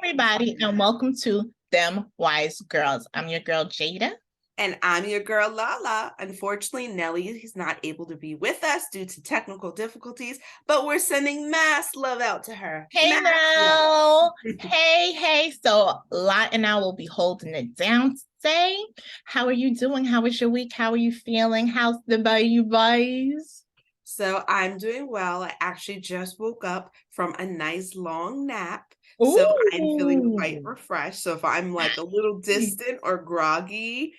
everybody, and welcome to Them Wise Girls. I'm your girl, Jada. And I'm your girl, Lala. Unfortunately, Nelly is not able to be with us due to technical difficulties, but we're sending mass love out to her. Hey, Nell. Hey. So, Lot and I will be holding it down today. How are you doing? How was your week? How are you feeling? How's the boys? So, I'm doing well. I actually just woke up from a nice long nap. Ooh. So, I'm feeling quite refreshed. So, if I'm like a little distant or groggy,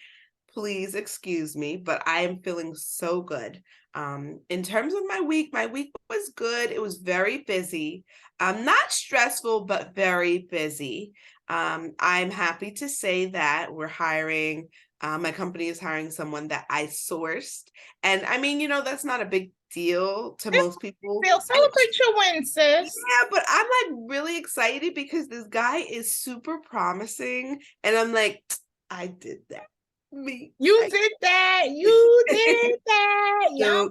please excuse me, but I am feeling so good. In terms of my week was good. It was very busy. Not stressful, but very busy. I'm happy to say that we're hiring. My company is hiring someone that I sourced. And I mean, that's not a big deal to most people. Celebrate your win, sis. Yeah, but I'm like really excited because this guy is super promising. And I'm like, I did that. You did that. So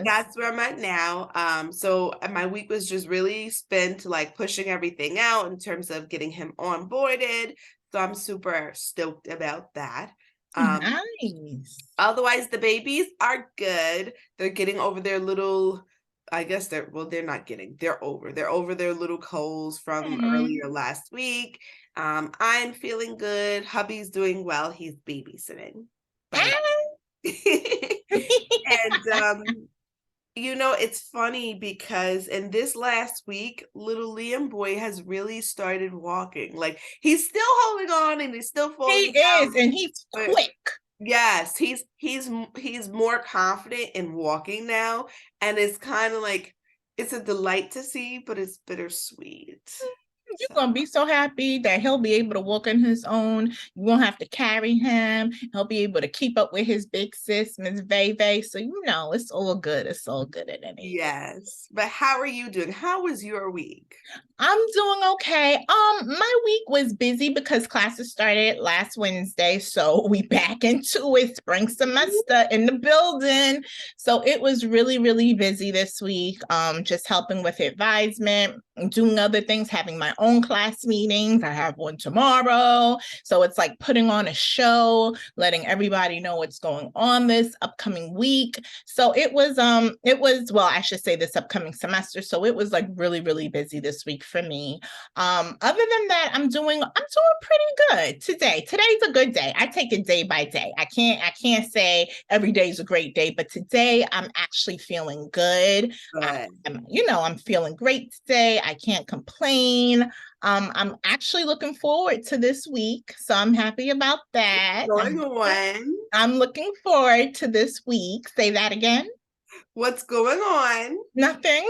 that's where I'm at now. So my week was just really spent like pushing everything out in terms of getting him onboarded. So I'm super stoked about that. Nice. Otherwise, the babies are good. They're getting over their little, I guess they're not getting, they're over their little colds from earlier last week. I'm feeling good. Hubby's doing well. He's babysitting. And it's funny because in this last week, little Liam boy has really started walking. Like he's still holding on and he's still falling down. And he's quick. Yes, he's more confident in walking now, and it's kind of like it's a delight to see, but it's bittersweet. You're going to be so happy that he'll be able to walk on his own. You won't have to carry him. He'll be able to keep up with his big sis, Miss Veve. So, it's all good. It's all good at any. Yes. But how are you doing? How was your week? I'm doing okay. My week was busy because classes started last Wednesday. So we back into it, spring semester in the building. So it was really, really busy this week. Just helping with advisement, doing other things, having my own class meetings. I have one tomorrow. So it's like putting on a show, letting everybody know what's going on this upcoming week. So it was, well, I should say this upcoming semester. So it was like really, really busy this week for me. Other than that, I'm doing pretty good today. Today's a good day. I take it day by day. I can't say every day is a great day, but today I'm actually feeling good. I'm feeling great today. I can't complain. I'm actually looking forward to this week, so I'm happy about that. I'm looking forward to this week. Say that again. What's going on? Nothing.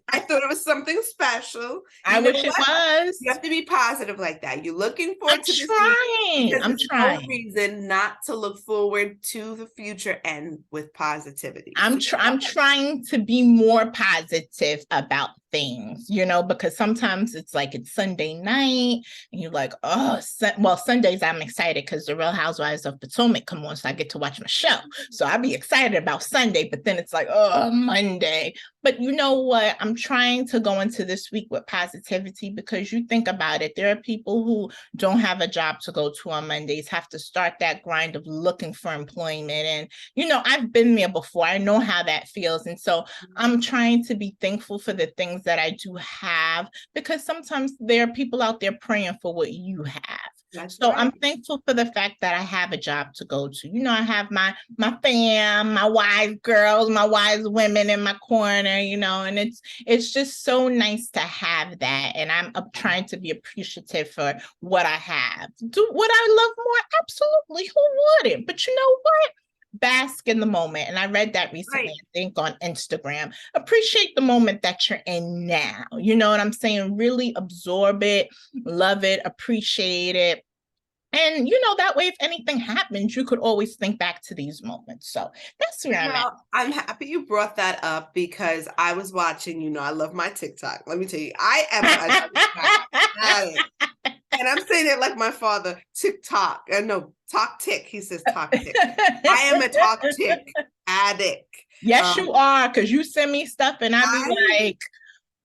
I thought it was something special. I wish it was. You have to be positive like that. You're looking forward to this week. I'm trying. No reason not to look forward to the future and with positivity. I'm trying to be more positive about things, because sometimes it's like it's Sunday night and you're like, Sundays I'm excited because the Real Housewives of Potomac come on, so I get to watch my show. So I'll be excited about Sunday, but then it's like, Monday. But you know what? I'm trying to go into this week with positivity because you think about it. There are people who don't have a job to go to on Mondays, have to start that grind of looking for employment. And, I've been there before. I know how that feels. And so I'm trying to be thankful for the things that I do have, because sometimes there are people out there praying for what you have. So I'm thankful for the fact that I have a job to go to. I have my fam, my wise girls, my wise women in my corner, and it's just so nice to have that. And I'm trying to be appreciative for what I have. Would I love more? Absolutely. Who wouldn't? But you know what? Bask in the moment. And I read that recently, I think on Instagram. Appreciate the moment that you're in now. You know what I'm saying? Really absorb it, love it, appreciate it. And, that way, if anything happens, you could always think back to these moments. So that's where I'm at. I'm happy you brought that up because I was watching, I love my TikTok. Let me tell you, I am and I'm saying it like my father, TikTok. No, talk tick. He says talk tick. I am a talk tick addict. Yes, you are, because you send me stuff and I be like,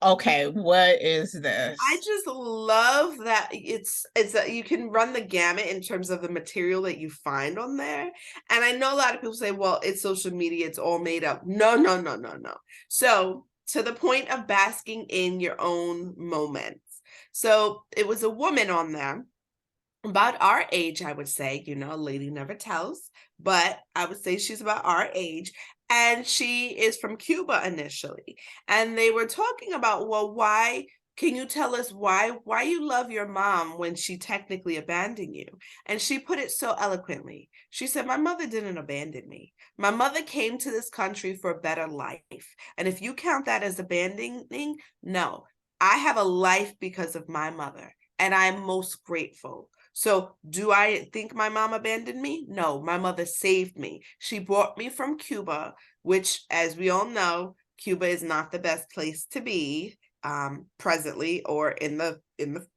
Okay, what is this? I just love that it's that you can run the gamut in terms of the material that you find on there. And I know a lot of people say, well, it's social media, it's all made up. No, no, no, no, no. So to the point of basking in your own moments. So it was a woman on there about our age, I would say, you know, a lady never tells, but I would say she's about our age. And she is from Cuba initially. And they were talking about, well, why can you tell us why you love your mom when she technically abandoned you? And she put it so eloquently. She said, my mother didn't abandon me. My mother came to this country for a better life. And if you count that as abandoning, no. I have a life because of my mother, and I'm most grateful. So do I think my mom abandoned me? No, my mother saved me. She brought me from Cuba, which, as we all know, Cuba is not the best place to be presently or in the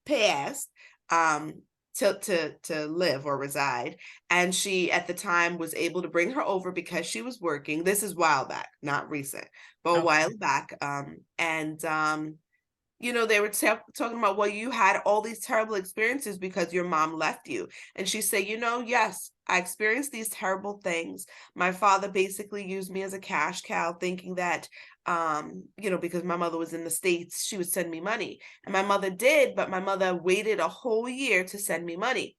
past to live or reside. And she at the time was able to bring her over because she was working. This is a while back, not recent, but a while back. You know, they were talking about, well, you had all these terrible experiences because your mom left you. And she said, you know, yes, I experienced these terrible things. My father basically used me as a cash cow, thinking that, you know, because my mother was in the States, she would send me money. And my mother did, but my mother waited a whole year to send me money.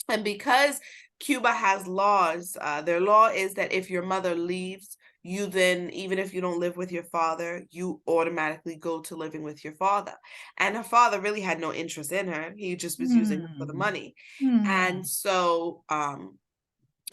And because Cuba has laws, their law is that if your mother leaves, you then, even if you don't live with your father, you automatically go to living with your father. And her father really had no interest in her. He just was using her for the money. And so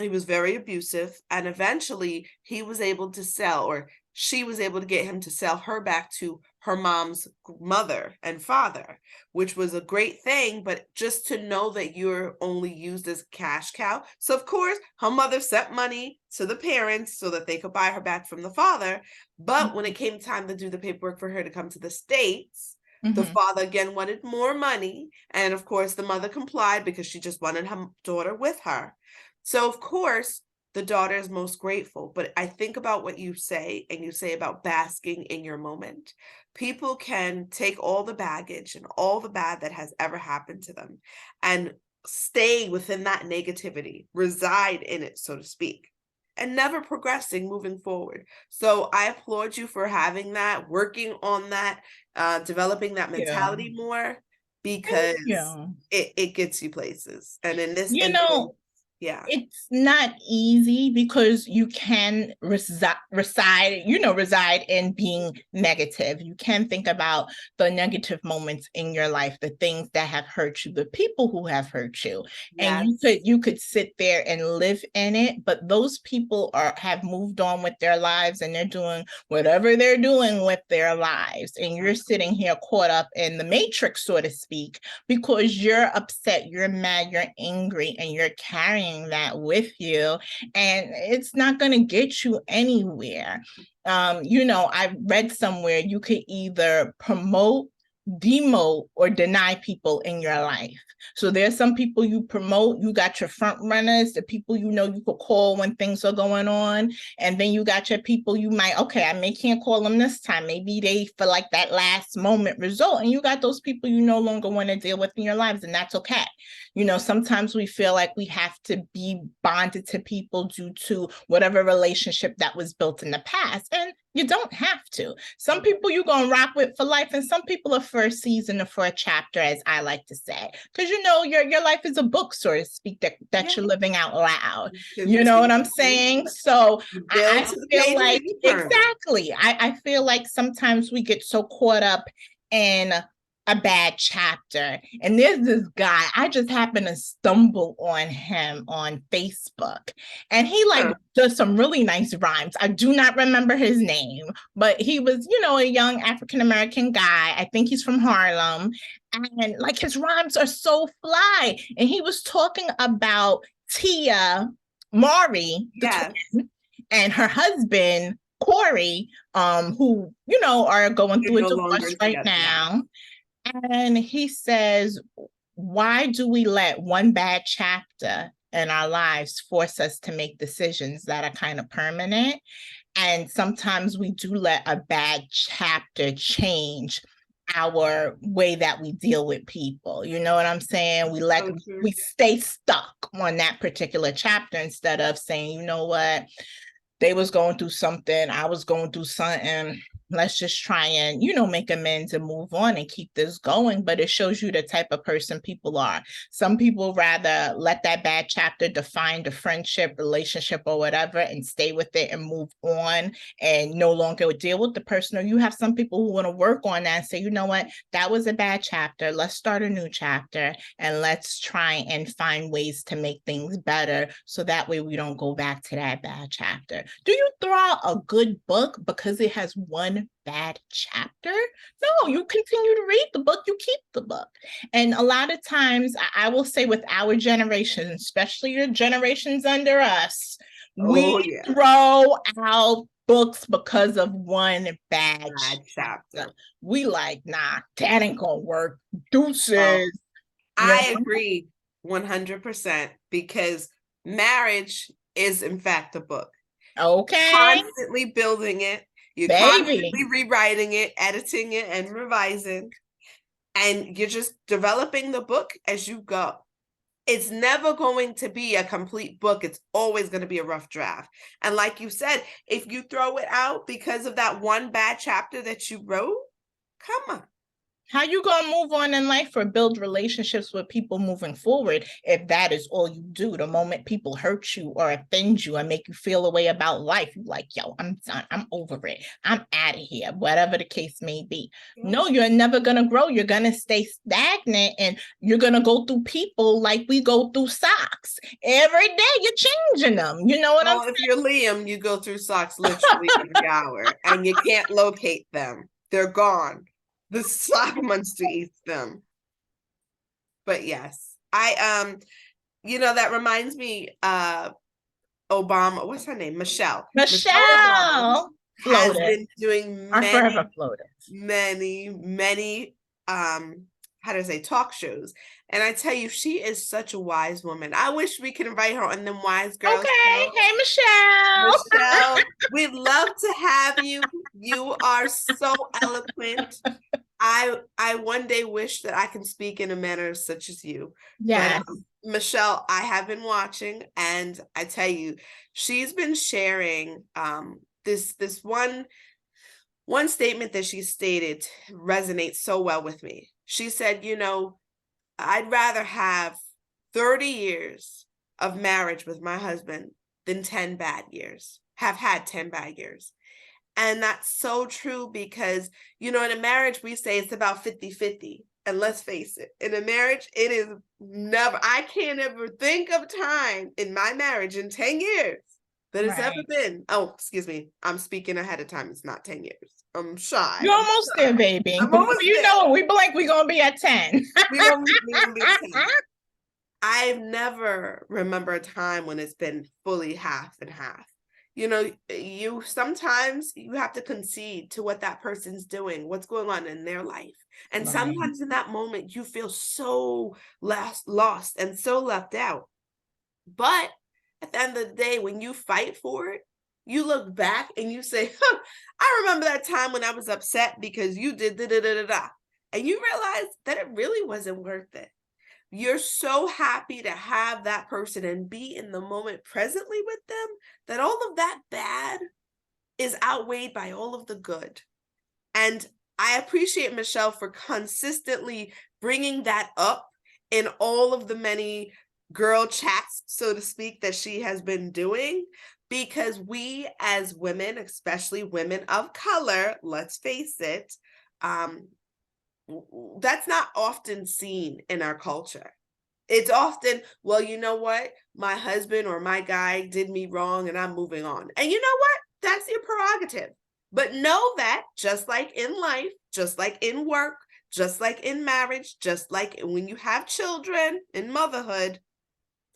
he was very abusive. And eventually he was able to sell, or she was able to get him to sell her back to her mom's mother and father, which was a great thing. But just to know that you're only used as a cash cow. So of course her mother sent money to the parents so that they could buy her back from the father. But when it came time to do the paperwork for her to come to the States, the father again wanted more money. And of course the mother complied because she just wanted her daughter with her. So of course the daughter is most grateful. But I think about what you say, and you say about basking in your moment. People can take all the baggage and all the bad that has ever happened to them and stay within that negativity, reside in it, so to speak, and never progressing, moving forward. So I applaud you for having that, working on that, developing that mentality more, because it gets you places. And in this instance, yeah, it's not easy because you can reside in being negative. You can think about the negative moments in your life, the things that have hurt you, the people who have hurt you. Yes. And you could sit there and live in it, but those people have moved on with their lives and they're doing whatever they're doing with their lives. And you're sitting here caught up in the matrix, so to speak, because you're upset, you're mad, you're angry, and you're carrying that with you, and it's not going to get you anywhere. I read somewhere you could either promote, demote, or deny people in your life. So there's some people you promote, you got your front runners, the people you could call when things are going on, and then you got your people you might, I can't call them this time, maybe they feel like that last moment result, and you got those people you no longer want to deal with in your lives, and that's okay. Sometimes we feel like we have to be bonded to people due to whatever relationship that was built in the past, and you don't have to. Some people you're going to rock with for life, and some people are for a season or for a chapter, as I like to say, because your life is a book, so to speak, that you're living out loud. You know what I'm saying? So I feel like, exactly, I feel like sometimes we get so caught up in a bad chapter. And there's this guy, I just happened to stumble on him on Facebook, and he does some really nice rhymes. I do not remember his name, but he was, a young African-American guy. I think he's from Harlem, and his rhymes are so fly. And he was talking about Tia Mari, the twin, and her husband Corey, who are going through a divorce right now. And he says, why do we let one bad chapter in our lives force us to make decisions that are kind of permanent? And sometimes we do let a bad chapter change our way that we deal with people. You know what I'm saying? We stay stuck on that particular chapter instead of saying, you know what, they was going through something, I was going through something. Let's just try and, make amends and move on and keep this going. But it shows you the type of person people are. Some people rather let that bad chapter define the friendship, relationship, or whatever, and stay with it and move on and no longer deal with the person. Or you have some people who want to work on that and say, you know what, that was a bad chapter. Let's start a new chapter and let's try and find ways to make things better. So that way we don't go back to that bad chapter. Do you throw out a good book because it has one bad chapter? No, you continue to read the book, you keep the book. And a lot of times, I will say with our generation, especially your generations under us, we throw out books because of one bad chapter. We like, nah, that ain't gonna work. Deuces. I agree 100% because marriage is in fact a book. Okay. Constantly building it. You're constantly rewriting it, editing it, and revising. And you're just developing the book as you go. It's never going to be a complete book. It's always going to be a rough draft. And like you said, if you throw it out because of that one bad chapter that you wrote, come on. How you gonna move on in life or build relationships with people moving forward if that is all you do? The moment people hurt you or offend you and make you feel a way about life, you're like, yo, I'm done. I'm over it. I'm out of here, whatever the case may be. No, you're never gonna grow. You're gonna stay stagnant and you're gonna go through people like we go through socks. Every day you're changing them. You know what I'm saying? If you're Liam, you go through socks literally every hour and you can't locate them. They're gone. The sock monster eats them. But yes, that reminds me, Obama, what's her name? Michelle Obama has been doing many, talk shows. And I tell you, she is such a wise woman. I wish we could invite her on them Wise Girls. Okay. Hey, Michelle. Michelle, we'd love to have you. You are so eloquent. I one day wish that I can speak in a manner such as you. Yes. But, Michelle, I have been watching, and I tell you, she's been sharing this one statement that she stated resonates so well with me. She said, I'd rather have 30 years of marriage with my husband than 10 bad years, have had 10 bad years. And that's so true because, in a marriage, we say it's about 50-50. And let's face it, in a marriage, it is never, I can't ever think of time in my marriage in 10 years that it's ever been. Oh, excuse me. I'm speaking ahead of time. It's not 10 years. I'm shy. You're almost there, baby. We believe we're going to be at 10. We're going to be at 10. I've never remember a time when it's been fully half and half. You sometimes you have to concede to what that person's doing, what's going on in their life. And sometimes in that moment, you feel so lost and so left out. But at the end of the day, when you fight for it, you look back and you say, I remember that time when I was upset because you did da-da-da-da-da. And you realize that it really wasn't worth it. You're so happy to have that person and be in the moment presently with them that all of that bad is outweighed by all of the good. And I appreciate Michelle for consistently bringing that up in all of the many girl chats, so to speak, that she has been doing, because we as women, especially women of color, let's face it, that's not often seen in our culture. It's often, well, you know what? My husband or my guy did me wrong and I'm moving on. And you know what? That's your prerogative. But know that just like in life, just like in work, just like in marriage, just like when you have children in motherhood,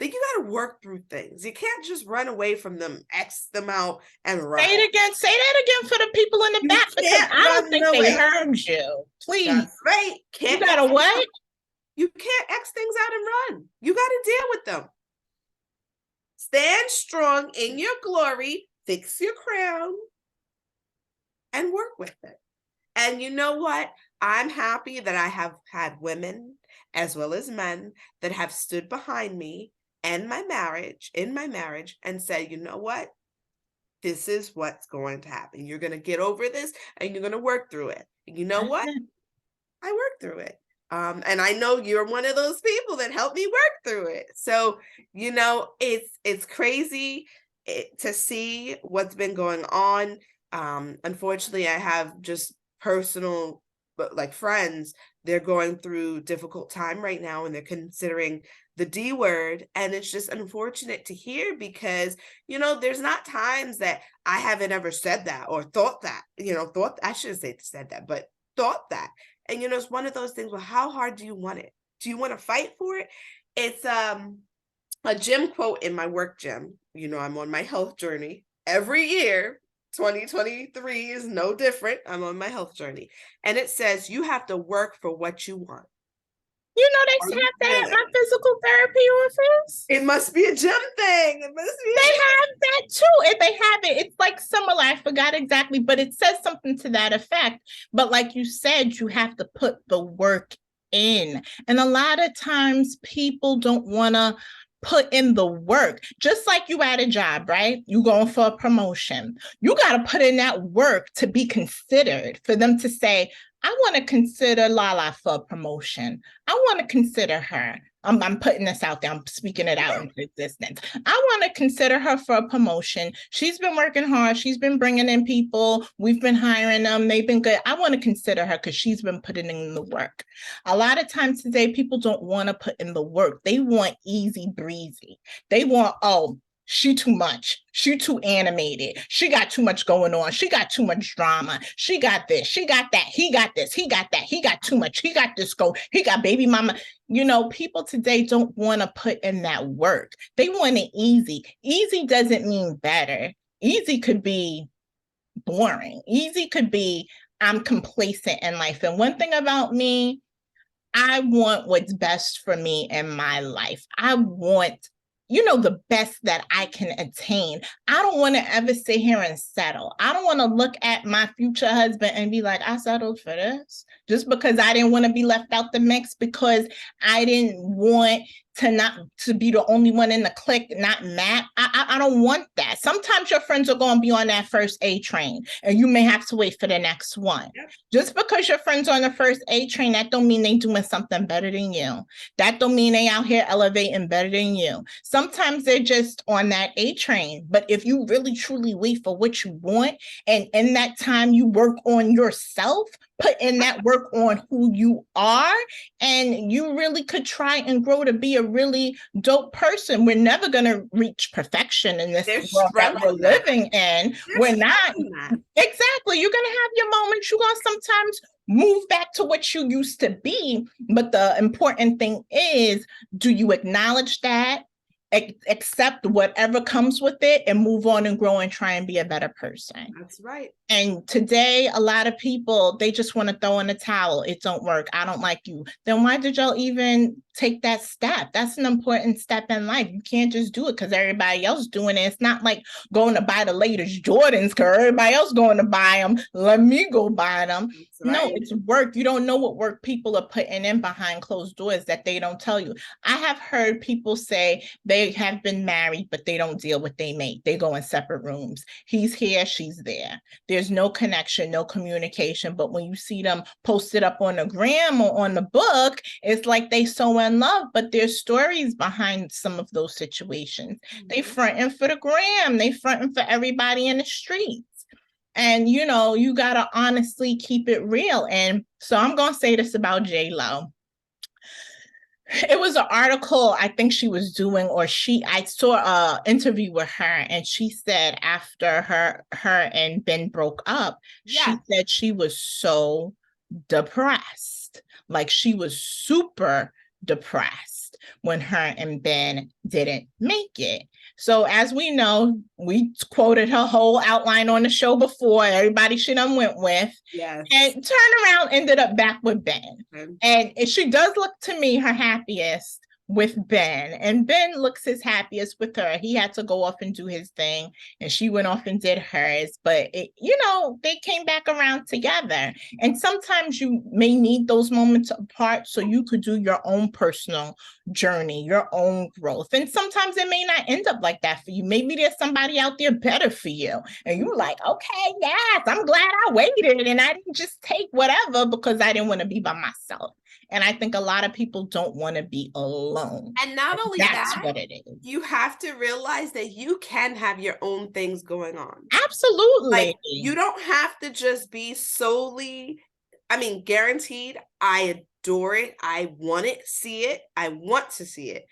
that you got to work through things. You can't just run away from them, X them out, and run. Say that again for the people in the back, because I don't think they heard you. Please. That's right. You got to what? You can't X things out and run. You got to deal with them. Stand strong in your glory. fix your crown and work with it. And you know what? I'm happy that I have had women as well as men that have stood behind me and my marriage, in my marriage, and said, you know what? This is what's going to happen. You're going to get over this and you're going to work through it. And you know what? I worked through it. And I know you're one of those people that helped me work through it. So, you know, it's crazy to see what's been going on. Unfortunately, I have just personal, but like friends, they're going through difficult time right now and they're considering the D word. And it's just unfortunate to hear because, you know, there's not times that I haven't ever said that or thought that, I shouldn't say said that, but thought that. And, you know, it's one of those things, well, how hard do you want it? Do you want to fight for it? It's a gym quote in my work gym. You know, I'm on my health journey every year. 2023 is no different. I'm on my health journey. And it says, you have to work for what you want. You know, they have that at my physical therapy office. It must be a gym thing. It must be. They have that too. If they have it, it's like similar. I forgot exactly, but it says something to that effect. But like you said, you have to put the work in. And a lot of times people don't want to put in the work. Just like you at a job, right? You going for a promotion. You got to put in that work to be considered, for them to say, I want to consider Lala for a promotion. I want to consider her. I'm putting this out there. I'm speaking it out into existence. I want to consider her for a promotion. She's been working hard. She's been bringing in people. We've been hiring them. They've been good. I want to consider her because she's been putting in the work. A lot of times today, people don't want to put in the work. They want easy breezy. They want, oh, she too much. She too animated. She got too much going on. She got too much drama. She got this. She got that. He got this. He got that. He got too much. He got this go. He got baby mama. You know, people today don't want to put in that work. They want it easy. Easy doesn't mean better. Easy could be boring. Easy could be I'm complacent in life. And one thing about me, I want what's best for me in my life. I want, you know, the best that I can attain. I don't want to ever sit here and settle. I don't want to look at my future husband and be like, I settled for this just because I didn't want to be left out the mix, because I didn't want to be the only one in the clique, not Matt. I don't want that. Sometimes your friends are going to be on that first A train and you may have to wait for the next one. Yep. Just because your friends are on the first A train, that don't mean they doing something better than you. That don't mean they out here elevating better than you. Sometimes they're just on that A train. But if you really truly wait for what you want, and in that time you work on yourself, put in that work on who you are, and you really could try and grow to be a really dope person. We're never going to reach perfection in this world that we're living in. We're not. Exactly. You're going to have your moments. You're going to sometimes move back to what you used to be. But the important thing is, do you acknowledge that? Accept whatever comes with it and move on and grow and try and be a better person. That's right. And today, a lot of people, they just want to throw in a towel. It don't work. I don't like you. Then why did y'all even take that step? That's an important step in life. You can't just do it because everybody else doing it. It's not like going to buy the latest Jordans because everybody else going to buy them. Let me go buy them. Right. No, it's work. You don't know what work people are putting in behind closed doors that they don't tell you. I have heard people say they have been married, but they don't deal with their mate. They go in separate rooms. He's here, she's there. There's no connection, no communication. But when you see them posted up on the gram or on the book, it's like they so in love, but there's stories behind some of those situations. Mm-hmm. They fronting for the gram. They fronting for everybody in the streets. And, you know, you got to honestly keep it real. And so I'm going to say this about J-Lo. It was an article I think she was doing, or I saw an interview with her, and she said after her and Ben broke up, she said she was so depressed. Like she was super depressed when her and Ben didn't make it. So as we know, we quoted her whole outline on the show before, everybody she done went with. Yes. And turned around, ended up back with Ben. Mm-hmm. And she does look to me her happiest with Ben, and Ben looks his happiest with her. He had to go off and do his thing, and she went off and did hers, but they came back around together. And sometimes you may need those moments apart so you could do your own personal journey, your own growth. And sometimes it may not end up like that for you. Maybe there's somebody out there better for you, and you're like, okay, yes, I'm glad I waited and I didn't just take whatever because I didn't want to be by myself. And I think a lot of people don't want to be alone. And not only that's that, what it is. You have to realize that you can have your own things going on. Absolutely. Like, you don't have to just be solely, guaranteed. I adore it. I want it, see it. I want to see it.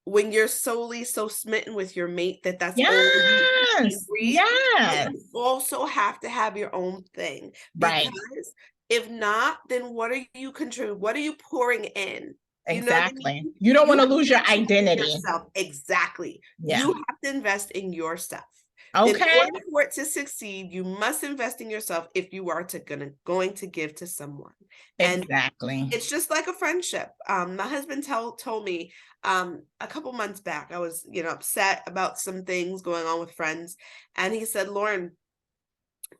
When you're solely so smitten with your mate that's yes, all you breathe, yes. you also have to have your own thing. Right. Because if not, then what are you contributing? What are you pouring in? Exactly. You don't want to lose your identity. Yourself. Exactly. Yeah. You have to invest in yourself. Okay. In order for it to succeed, you must invest in yourself if you are going to give to someone. Exactly. And it's just like a friendship. My husband told me a couple months back, I was, upset about some things going on with friends. And he said, Lauren,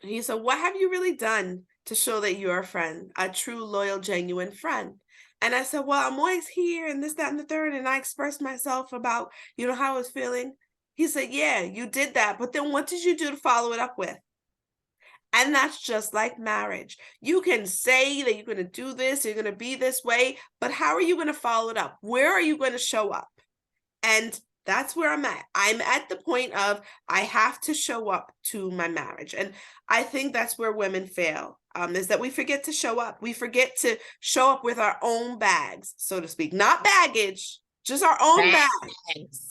what have you really done to show that you're a friend, a true, loyal, genuine friend? And I said, well, I'm always here and this, that, and the third. And I expressed myself about, how I was feeling. He said, yeah, you did that. But then what did you do to follow it up with? And that's just like marriage. You can say that you're going to do this, you're going to be this way, but how are you going to follow it up? Where are you going to show up? And that's where I'm at. I'm at the point of I have to show up to my marriage. And I think that's where women fail, is that we forget to show up. We forget to show up with our own bags, so to speak, not baggage, just our own bags.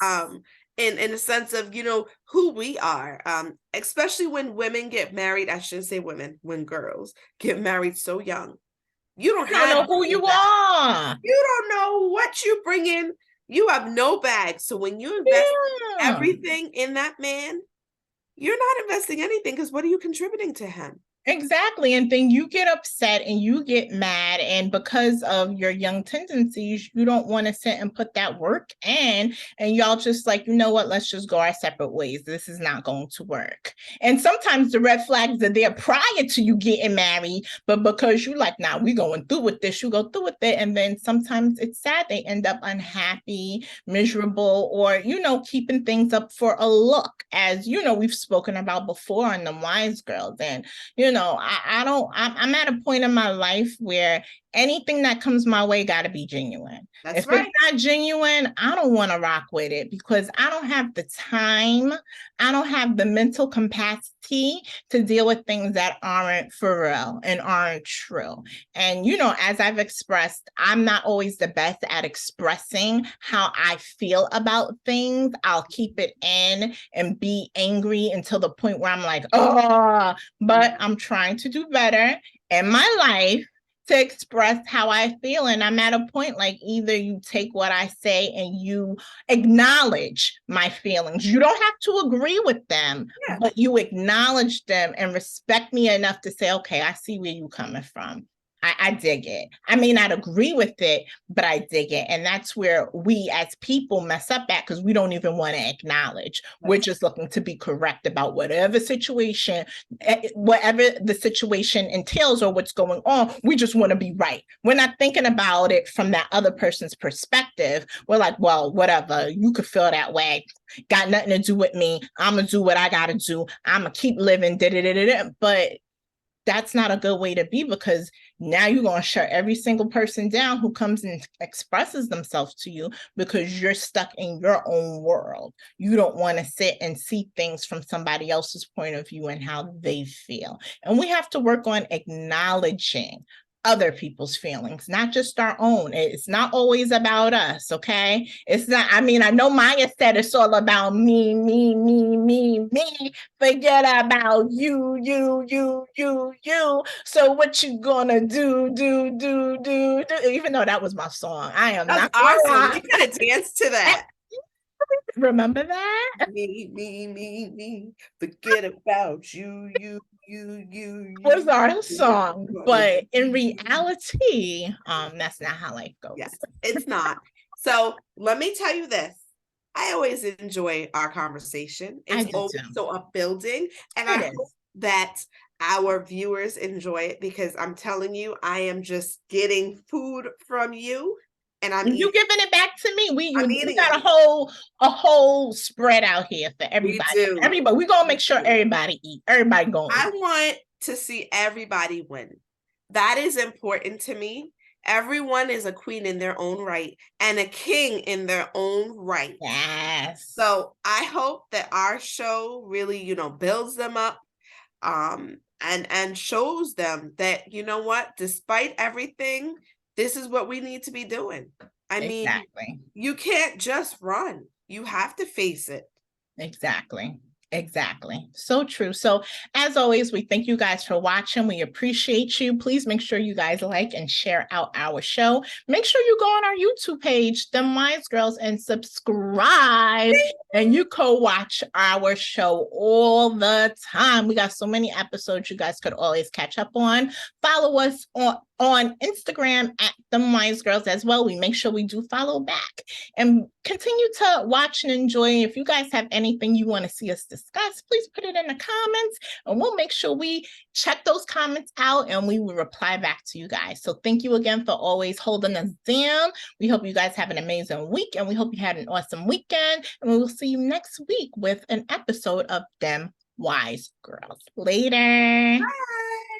In the sense of, who we are, especially when women get married. I shouldn't say women, when girls get married so young. You don't know who you are. You don't know what you bring in. You have no bag. So when you invest everything in that man, you're not investing anything, because what are you contributing to him? Exactly. And then you get upset and you get mad. And because of your young tendencies, you don't want to sit and put that work in. And y'all just like, you know what, let's just go our separate ways. This is not going to work. And sometimes the red flags are there prior to you getting married. But because you like, nah, we going through with this, you go through with it. And then sometimes it's sad. They end up unhappy, miserable, or, keeping things up for a look, as, we've spoken about before on the Wise Girls. And, I'm at a point in my life where anything that comes my way got to be genuine. If it's not genuine, I don't want to rock with it, because I don't have the time. I don't have the mental capacity to deal with things that aren't for real and aren't true. And, as I've expressed, I'm not always the best at expressing how I feel about things. I'll keep it in and be angry until the point where I'm like, oh, but I'm trying to do better in my life to express how I feel. And I'm at a point, like, either you take what I say and you acknowledge my feelings. You don't have to agree with them, but you acknowledge them and respect me enough to say, okay, I see where you're coming from. I dig it. I may not agree with it, but I dig it. And that's where we as people mess up at, because we don't even want to acknowledge. We're just looking to be correct about whatever the situation entails or what's going on. We just want to be right. We're not thinking about it from that other person's perspective. We're like, well, whatever, you could feel that way. Got nothing to do with me. I'm going to do what I got to do. I'm going to keep living. But that's not a good way to be, because now you're going to shut every single person down who comes and expresses themselves to you, because you're stuck in your own world. You don't want to sit and see things from somebody else's point of view and how they feel. And we have to work on acknowledging other people's feelings, not just our own. It's not always about us, okay? It's not, I know Maya said it's all about me. Forget about you. So what you gonna do? Even though that was my song. I am That's not awesome. You gotta dance to that. Remember that? Me. Forget about you. Was our song, but in reality, that's not how life goes. Yes, it's not. So let me tell you this. I always enjoy our conversation. I It's do always too. so upbuilding. And I It hope is. that our viewers enjoy it because I'm telling you, I am just getting food from you and I'm You eating. giving it back to me. I'm We eating got it. a whole spread out here for We everybody. do. Everybody, we're gonna We make sure do. everybody eat. Everybody gonna I eat. want to see everybody win. That is important to me. Everyone is a queen in their own right and a king in their own right. Yes. So I hope that our show really, builds them up, and shows them that, you know what, despite everything, this is what we need to be doing. I mean, Exactly. you can't just run. You have to face it. Exactly. Exactly. So true. So, as always, we thank you guys for watching. We appreciate you. Please make sure you guys like and share out our show. Make sure you go on our YouTube page, The Wise Girls, and subscribe. And you co-watch our show all the time. We got so many episodes you guys could always catch up on. Follow us on Instagram at The Wise Girls as well. We make sure we do follow back and continue to watch and enjoy. If you guys have anything you want to see us discuss, please put it in the comments and we'll make sure we check those comments out and we will reply back to you guys. So thank you again for always holding us down. We hope you guys have an amazing week and we hope you had an awesome weekend. And we will see you next week with an episode of Them Wise Girls. Later. Bye.